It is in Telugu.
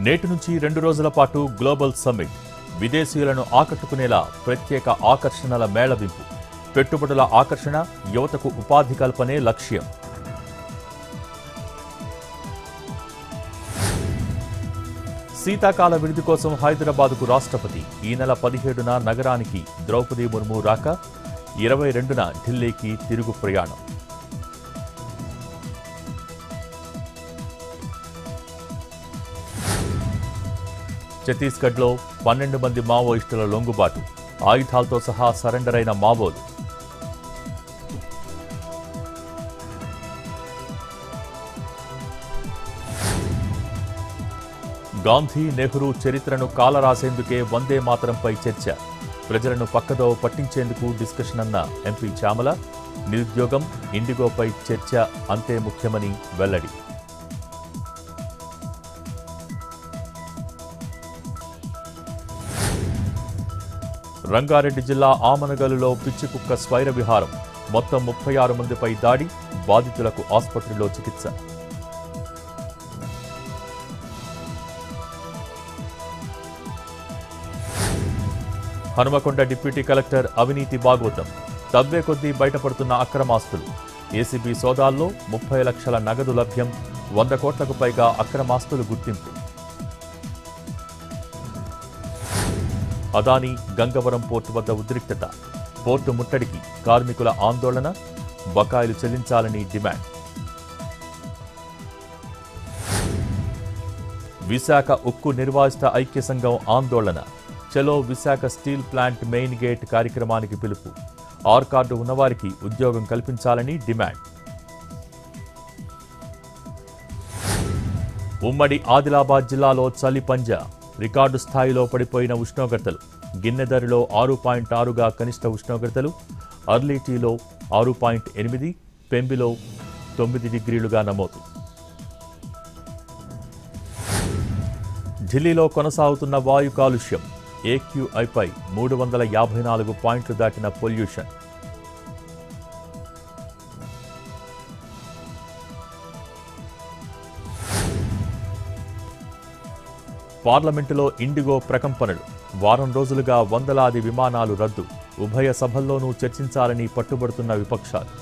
నేటి నుంచి 2 రోజుల పాటు గ్లోబల్ సమ్మిట్ విదేశీయులను ఆకట్టుకునేలా ప్రత్యేక ఆకర్షణల మేళవింపు పెట్టుబడుల ఆకర్షణ యువతకు ఉపాధి కల్పనే లక్ష్యం. శీతాకాల విడిది కోసం హైదరాబాద్కు రాష్ట్రపతి ఈ నెల 17న నగరానికి ద్రౌపది ముర్ము రాక 22న ఢిల్లీకి తిరుగు ప్రయాణం. ఛత్తీస్గఢ్లో 12 మంది మావోయిస్టుల లొంగుబాటు ఆయుధాలతో సహా సరెండర్ అయిన మావోలు. గాంధీ నెహ్రూ చరిత్రను కాలరాసేందుకే వందే మాతరంపై చర్చ ప్రజలను పక్కదో పట్టించేందుకు డిస్కషన్ అన్న ఎంపీ చామల. నిరుద్యోగం ఇండిగోపై చర్చ అంతే ముఖ్యమని వెల్లడి. రంగారెడ్డి జిల్లా ఆమనగలులో పిచ్చికుక్క స్వైర విహారం మొత్తం 36 మందిపై దాడి బాధితులకు ఆసుపత్రిలో చికిత్స. హనుమకొండ డిప్యూటీ కలెక్టర్ అవినీతి భాగోతం తవ్వే కొద్దీ బయటపడుతున్న అక్రమాస్తులు. ఏసీబీ సోదాల్లో 30 లక్షల నగదు లభ్యం 100 కోట్లకు పైగా అక్రమాస్తులు గుర్తింపు. అదానీ గంగవరం పోర్టు వద్ద ఉద్రిక్తత పోర్టు ముట్టడికి కార్మికుల ఆందోళన బకాయిలు చెల్లించాలని డిమాండ్. విశాఖ ఉక్కు నిర్వాసిత ఐక్య సంఘం ఆందోళన చలో Visakha steel plant main gate కార్యక్రమానికి పిలుపు. ఆర్ కార్డు ఉన్నవారికి ఉద్యోగం కల్పించాలని డిమాండ్. ఉమ్మడి ఆదిలాబాద్ జిల్లాలో చలి పంజా రికార్డు స్థాయిలో పడిపోయిన ఉష్ణోగ్రతలు. గిన్నెదరిలో 6.6గా కనిష్ట ఉష్ణోగ్రతలు. అర్లీటీలో 6.8, పెంబిలో 9 డిగ్రీలుగా నమోదు. ఢిల్లీలో కొనసాగుతున్న వాయు కాలుష్యం. ఏక్యూఐపై 354 పాయింట్లు దాటిన పొల్యూషన్. పార్లమెంటులో ఇండిగో ప్రకంపనలు. వారం రోజులుగా వందలాది విమానాలు రద్దు. ఉభయ సభల్లోనూ చర్చించాలని పట్టుబడుతున్న విపక్షాలు.